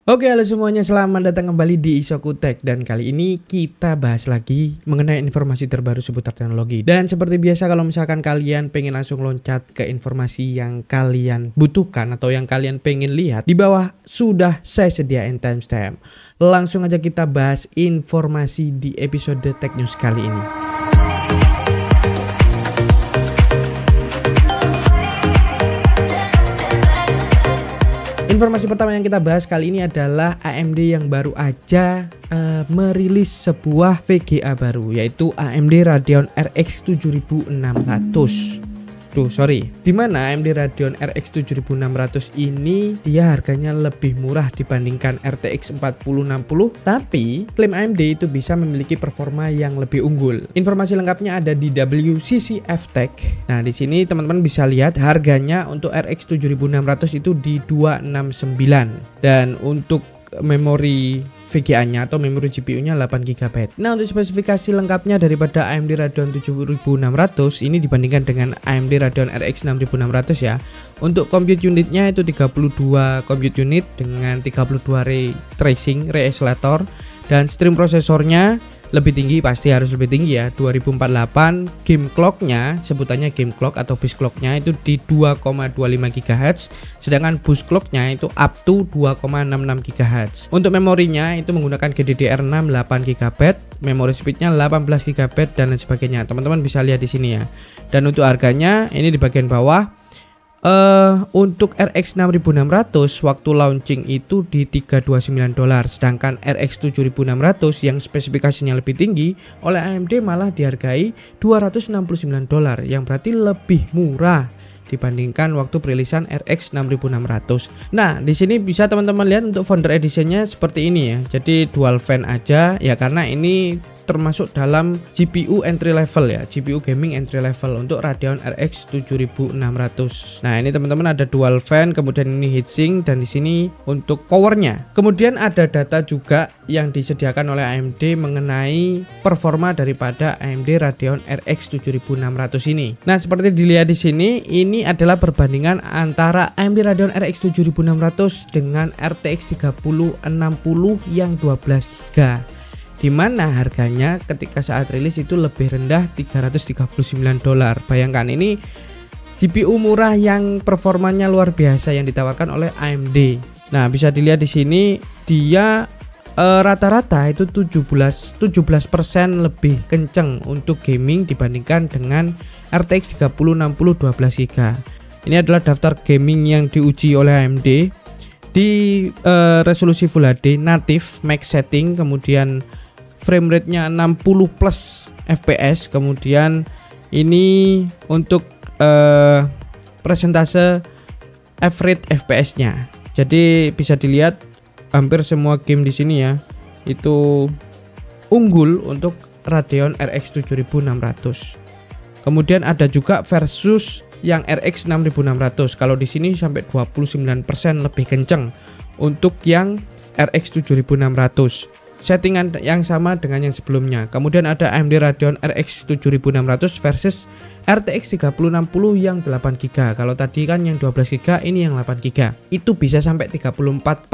Oke, halo semuanya, selamat datang kembali di Isoku Tech. Dan kali ini kita bahas lagi mengenai informasi terbaru seputar teknologi. Dan seperti biasa, kalau misalkan kalian pengen langsung loncat ke informasi yang kalian butuhkan atau yang kalian pengen lihat, di bawah sudah saya sediain timestamp. Langsung aja kita bahas informasi di episode Tech News kali ini. Informasi pertama yang kita bahas kali ini adalah AMD yang baru aja merilis sebuah VGA baru, yaitu AMD Radeon RX 7600. Dimana AMD Radeon RX 7600 ini dia harganya lebih murah dibandingkan RTX 4060, tapi klaim AMD itu bisa memiliki performa yang lebih unggul. Informasi lengkapnya ada di WCCF Tech. Nah, di sini teman-teman bisa lihat harganya untuk RX 7600 itu di 269, dan untuk memori VGA-nya atau memori GPU-nya 8GB. Nah, untuk spesifikasi lengkapnya daripada AMD Radeon 7600 ini dibandingkan dengan AMD Radeon RX 6600 ya. Untuk compute unitnya itu 32 compute unit dengan 32 ray tracing, ray accelerator, dan stream prosesornya lebih tinggi, pasti harus lebih tinggi ya, 2048. Game clocknya, sebutannya game clock atau base clocknya itu di 2,25 GHz, sedangkan boost clocknya itu up to 2,66 GHz. Untuk memorinya itu menggunakan GDDR6 8GB, memori speednya 18 GB dan lain sebagainya. Teman-teman bisa lihat di sini ya. Dan untuk harganya ini di bagian bawah. Untuk RX 6600 waktu launching itu di $329, sedangkan RX 7600 yang spesifikasinya lebih tinggi oleh AMD malah dihargai $269, yang berarti lebih murah dibandingkan waktu perilisan RX 6600. Nah, di sini bisa teman-teman lihat untuk Founder Editionnya seperti ini ya. Jadi dual fan aja ya, karena ini termasuk dalam GPU entry level ya, GPU gaming entry level untuk Radeon RX 7600. Nah, ini teman-teman ada dual fan, kemudian ini heatsink, dan di sini untuk powernya. Kemudian ada data juga yang disediakan oleh AMD mengenai performa daripada AMD Radeon RX 7600 ini. Nah, seperti dilihat di sini, ini adalah perbandingan antara AMD Radeon RX 7600 dengan RTX 3060 yang 12GB. Dimana harganya ketika saat rilis itu lebih rendah $339. Bayangkan, ini GPU murah yang performanya luar biasa yang ditawarkan oleh AMD. Nah, bisa dilihat di sini dia rata-rata itu 17% lebih kenceng untuk gaming dibandingkan dengan RTX 3060 12GB. Ini adalah daftar gaming yang diuji oleh AMD di resolusi Full HD native max setting, kemudian frame rate-nya 60 plus fps, kemudian ini untuk persentase average fps-nya. Jadi bisa dilihat hampir semua game di sini ya itu unggul untuk Radeon RX 7600. Kemudian ada juga versus yang RX 6600. Kalau di sini sampai 29% lebih kenceng untuk yang RX 7600. Settingan yang sama dengan yang sebelumnya. Kemudian ada AMD Radeon RX 7600 versus RTX 3060 yang 8GB. Kalau tadi kan yang 12GB, ini yang 8GB. Itu bisa sampai 34%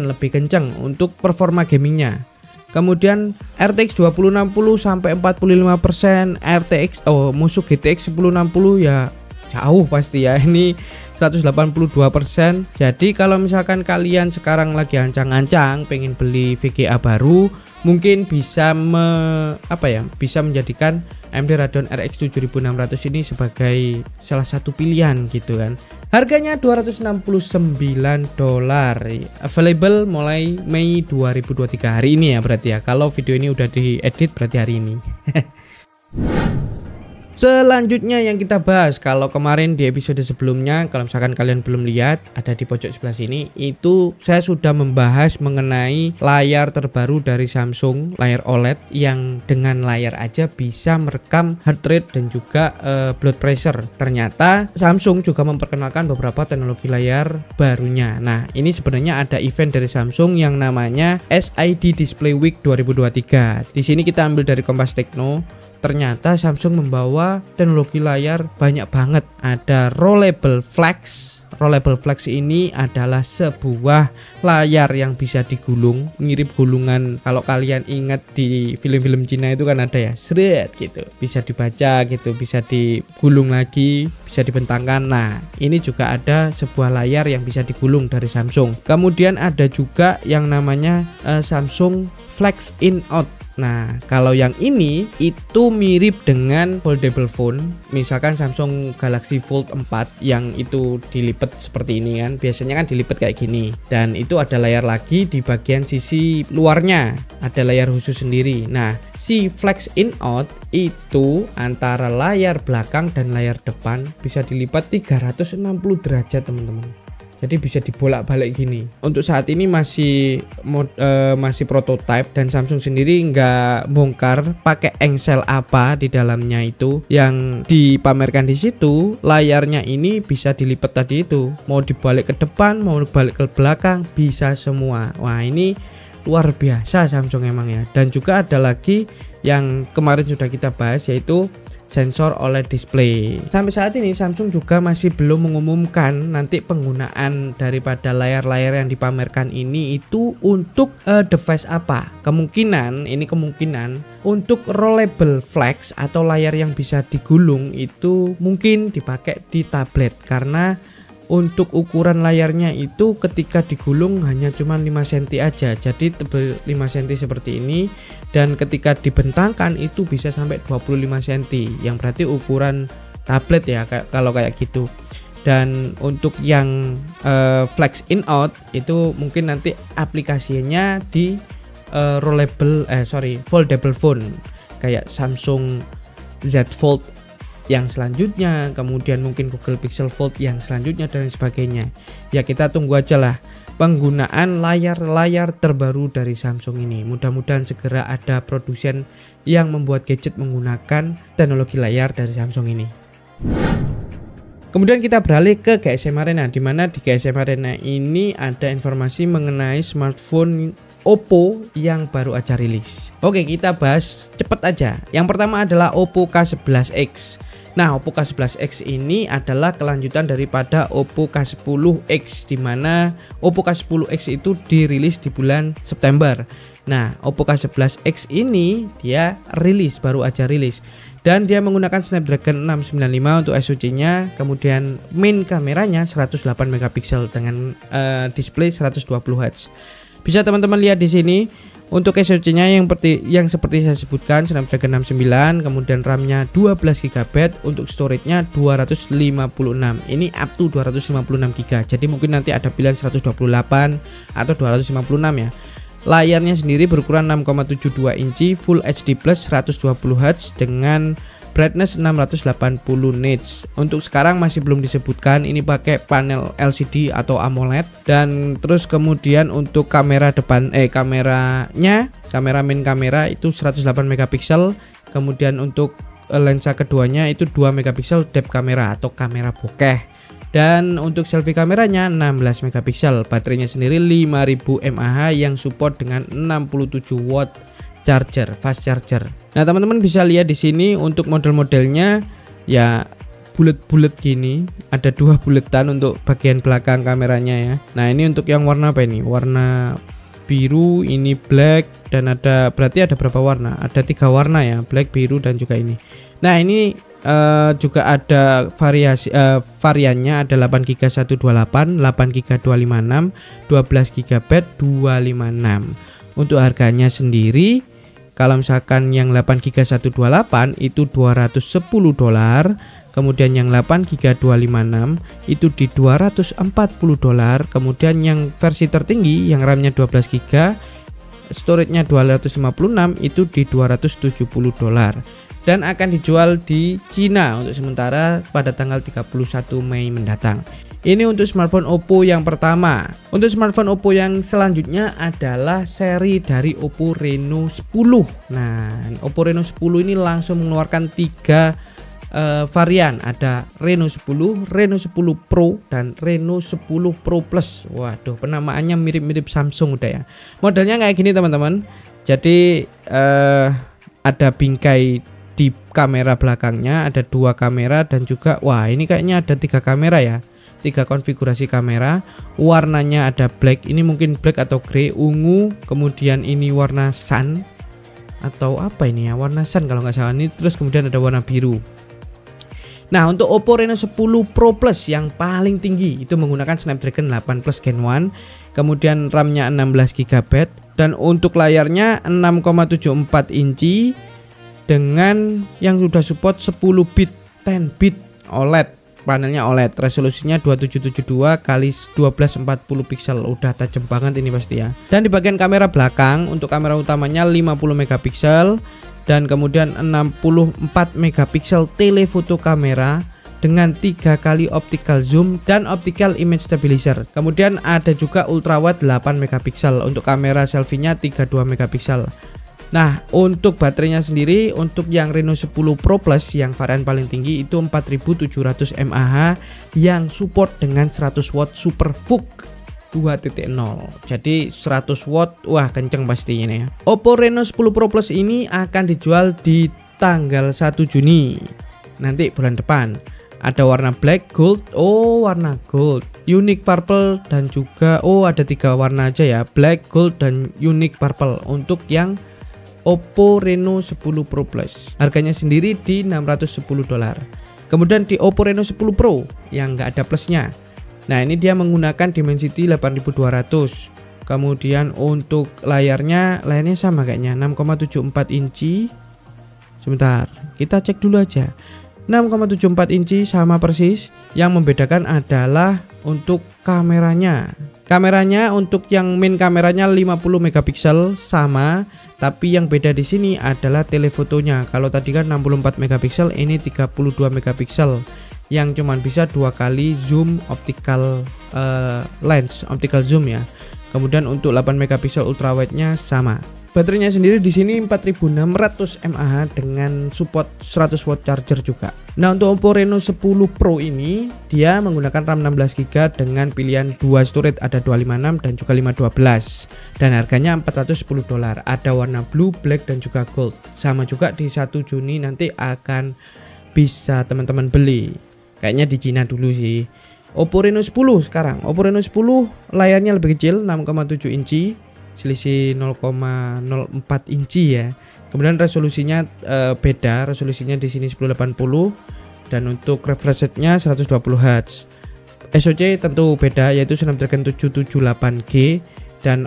lebih kencang untuk performa gamingnya. Kemudian RTX 2060 sampai 45%, musuh GTX 1060 ya jauh pasti ya, ini 182%. Jadi kalau misalkan kalian sekarang lagi ancang-ancang pengen beli VGA baru, mungkin bisa bisa menjadikan AMD Radeon RX 7600 ini sebagai salah satu pilihan gitu kan. Harganya $269, available mulai Mei 2023, hari ini ya berarti ya. Kalau video ini udah diedit berarti hari ini. Selanjutnya yang kita bahas, kalau kemarin di episode sebelumnya, kalau misalkan kalian belum lihat, ada di pojok sebelah sini, itu saya sudah membahas mengenai layar terbaru dari Samsung, layar OLED yang dengan layar aja bisa merekam heart rate dan juga blood pressure. Ternyata Samsung juga memperkenalkan beberapa teknologi layar barunya. Nah, ini sebenarnya ada event dari Samsung yang namanya SID Display Week 2023. Di sini kita ambil dari Kompas Techno. Ternyata Samsung membawa teknologi layar banyak banget. Ada rollable flex, rollable flex ini adalah sebuah layar yang bisa digulung, mirip gulungan kalau kalian ingat di film-film Cina itu kan ada ya, seret gitu, bisa dibaca gitu, bisa digulung lagi, bisa dibentangkan. Nah, ini juga ada sebuah layar yang bisa digulung dari Samsung. Kemudian ada juga yang namanya Samsung Flex In Out. Nah, kalau yang ini itu mirip dengan foldable phone. Misalkan Samsung Galaxy Fold 4 yang itu dilipat seperti ini kan. Biasanya kan dilipat kayak gini. Dan itu ada layar lagi di bagian sisi luarnya. Ada layar khusus sendiri. Nah, si Flex In Out itu antara layar belakang dan layar depan bisa dilipat 360 derajat, teman-teman. Jadi bisa dibolak-balik gini. Untuk saat ini masih prototype dan Samsung sendiri nggak bongkar pakai engsel apa di dalamnya itu. Yang dipamerkan di situ layarnya ini bisa dilipat tadi itu. Mau dibalik ke depan, mau dibalik ke belakang, bisa semua. Wah, ini luar biasa Samsung emang ya. Dan juga ada lagi yang kemarin sudah kita bahas, yaitu sensor OLED display. Sampai saat ini Samsung juga masih belum mengumumkan nanti penggunaan daripada layar-layar yang dipamerkan ini itu untuk device apa. Kemungkinan untuk rollable flex atau layar yang bisa digulung itu mungkin dipakai di tablet, karena untuk ukuran layarnya itu ketika digulung hanya cuma 5 cm aja, jadi tebal 5 cm seperti ini, dan ketika dibentangkan itu bisa sampai 25 cm, yang berarti ukuran tablet ya kalau kayak gitu. Dan untuk yang Flex In Out itu mungkin nanti aplikasinya di foldable phone kayak Samsung Z Fold yang selanjutnya, kemudian mungkin Google Pixel Fold yang selanjutnya dan sebagainya. Ya, kita tunggu aja lah penggunaan layar-layar terbaru dari Samsung ini. Mudah-mudahan segera ada produsen yang membuat gadget menggunakan teknologi layar dari Samsung ini. Kemudian kita beralih ke GSM Arena, di mana di GSM Arena ini ada informasi mengenai smartphone Oppo yang baru aja rilis. Oke, kita bahas cepet aja. Yang pertama adalah Oppo K11X. Nah, Oppo K11X ini adalah kelanjutan daripada Oppo K10X, di mana Oppo K10X itu dirilis di bulan September. Nah, Oppo K11X ini dia baru aja rilis, dan dia menggunakan Snapdragon 695 untuk SoC-nya, kemudian main kameranya 108 megapiksel dengan display 120 Hz. Bisa teman-teman lihat di sini. Untuk SoC-nya yang seperti saya sebutkan, Snapdragon 69, kemudian RAM-nya 12 GB, untuk storage-nya 256. Ini up to 256 GB. Jadi mungkin nanti ada pilihan 128 atau 256 ya. Layarnya sendiri berukuran 6,72 inci, Full HD Plus 120 Hz dengan brightness 680 nits. Untuk sekarang masih belum disebutkan ini pakai panel LCD atau AMOLED. Dan terus kemudian untuk kamera depan kamera main kamera itu 108 megapiksel. Kemudian untuk lensa keduanya itu 2 megapiksel depth kamera atau kamera bokeh. Dan untuk selfie kameranya 16 megapiksel. Baterainya sendiri 5000 mAh yang support dengan 67 watt charger, fast charger. Nah, teman-teman bisa lihat di sini untuk model-modelnya ya bulet-bulet gini, ada 2 buletan untuk bagian belakang kameranya ya. Nah, ini untuk yang warna apa ini? Warna biru, ini black, dan berarti ada berapa warna? Ada 3 warna ya, black, biru, dan juga ini. Nah, ini juga ada variannya, ada 8GB 128, 8GB 256, 12GB 256. Untuk harganya sendiri, kalau misalkan yang 8GB 128 itu $210, kemudian yang 8GB 256 itu di $240, kemudian yang versi tertinggi yang RAM-nya 12GB, storage-nya 256 itu di $270, dan akan dijual di Cina untuk sementara pada tanggal 31 Mei mendatang. Ini untuk smartphone Oppo yang pertama. Untuk smartphone Oppo yang selanjutnya adalah seri dari Oppo Reno 10. Nah, Oppo Reno 10 ini langsung mengeluarkan 3 varian. Ada Reno 10, Reno 10 Pro, dan Reno 10 Pro Plus. Waduh, penamaannya mirip-mirip Samsung udah ya. Modelnya kayak gini teman-teman. Jadi ada bingkai di kamera belakangnya, ada 2 kamera, dan juga wah ini kayaknya ada 3 kamera ya. 3 konfigurasi kamera. Warnanya ada black, ini mungkin black atau grey, ungu, kemudian ini warna sun atau apa ini ya, warna sun kalau nggak salah ini, terus kemudian ada warna biru. Nah, untuk Oppo Reno 10 Pro Plus yang paling tinggi itu menggunakan Snapdragon 8 Plus Gen 1, kemudian RAM-nya 16 GB, dan untuk layarnya 6,74 inci dengan yang sudah support 10 bit 10 bit OLED. Panelnya OLED, resolusinya 2772 x 1240 pixel, udah tajam banget ini pasti ya. Dan di bagian kamera belakang, untuk kamera utamanya 50 megapiksel dan kemudian 64 megapiksel telefoto kamera dengan 3 kali optical zoom dan optical image stabilizer. Kemudian ada juga ultrawide 8 megapiksel, untuk kamera selfie-nya 32 megapiksel. Nah, untuk baterainya sendiri, untuk yang Reno 10 Pro Plus yang varian paling tinggi itu 4700 mAh yang support dengan 100 watt Super VOOC 2.0. Jadi 100 watt, wah kenceng pasti ini ya. Oppo Reno 10 Pro Plus ini akan dijual di tanggal 1 Juni nanti bulan depan. Ada warna black, gold, oh warna gold, unique purple, dan juga ada 3 warna aja ya, black, gold, dan unique purple untuk yang Oppo Reno 10 Pro Plus. Harganya sendiri di $610. Kemudian di Oppo Reno 10 Pro yang nggak ada plusnya, nah ini dia menggunakan Dimensity 8200. Kemudian untuk layarnya sama kayaknya, 6,74 inci. Sebentar, kita cek dulu aja. 6,74 inci sama persis. Yang membedakan adalah untuk kameranya. Kameranya untuk yang main kameranya 50 megapiksel sama, tapi yang beda di sini adalah telefotonya. Kalau tadi kan 64 megapiksel, ini 32 megapiksel yang cuman bisa 2 kali zoom optical lens, optical zoom ya. Kemudian untuk 8 megapiksel ultrawide-nya sama. Baterainya sendiri di sini 4600 mAh dengan support 100 watt charger juga. Nah, untuk Oppo Reno 10 Pro ini dia menggunakan RAM 16 GB dengan pilihan 2 storage, ada 256 dan juga 512. Dan harganya $410. Ada warna blue, black, dan juga gold. Sama juga di 1 Juni nanti akan bisa teman-teman beli. Kayaknya di Cina dulu sih. Oppo Reno 10 sekarang. Oppo Reno 10 layarnya lebih kecil, 6,7 inci. Selisih 0,04 inci ya. Kemudian resolusinya beda, resolusinya di sini 1080 dan untuk refresh rate-nya 120 Hz. SoC tentu beda, yaitu Snapdragon 778G, dan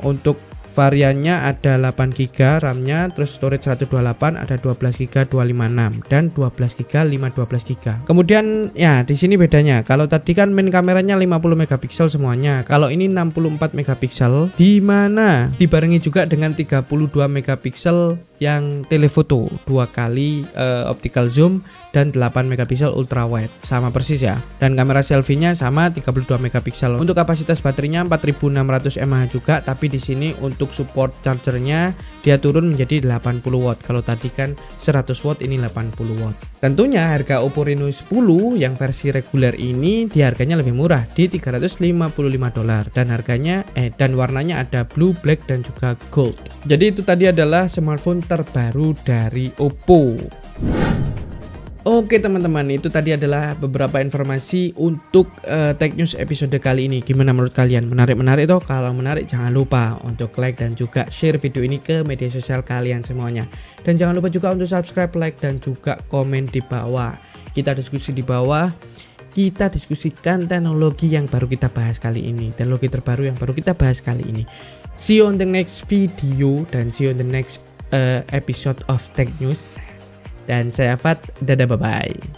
untuk variannya ada 8 GB RAM-nya, terus storage 128, ada 12 GB 256 dan 12 GB 512 GB. Kemudian ya di sini bedanya. Kalau tadi kan main kameranya 50 megapiksel semuanya. Kalau ini 64 megapiksel, di mana dibarengi juga dengan 32 megapiksel yang telefoto, 2 kali optical zoom dan 8 megapiksel ultrawide. Sama persis ya. Dan kamera selfie-nya sama 32 megapiksel. Untuk kapasitas baterainya 4600 mAh juga, tapi di sini untuk support chargernya dia turun menjadi 80 watt. Kalau tadi kan 100 watt, ini 80 watt. Tentunya harga Oppo Reno 10 yang versi reguler ini di harganya lebih murah di $355 dan harganya dan warnanya ada blue, black, dan juga gold. Jadi itu tadi adalah smartphone terbaru dari Oppo. Oke teman-teman, itu tadi adalah beberapa informasi untuk Tech News episode kali ini. Gimana menurut kalian? Menarik-menarik toh? Kalau menarik jangan lupa untuk like dan juga share video ini ke media sosial kalian semuanya. Dan jangan lupa juga untuk subscribe, like, dan juga komen di bawah. Kita diskusi di bawah. Kita diskusikan teknologi yang baru kita bahas kali ini. Teknologi terbaru yang baru kita bahas kali ini. See you on the next video dan see you on the next episode of Tech News. Dan saya Fat, dadah, bye-bye.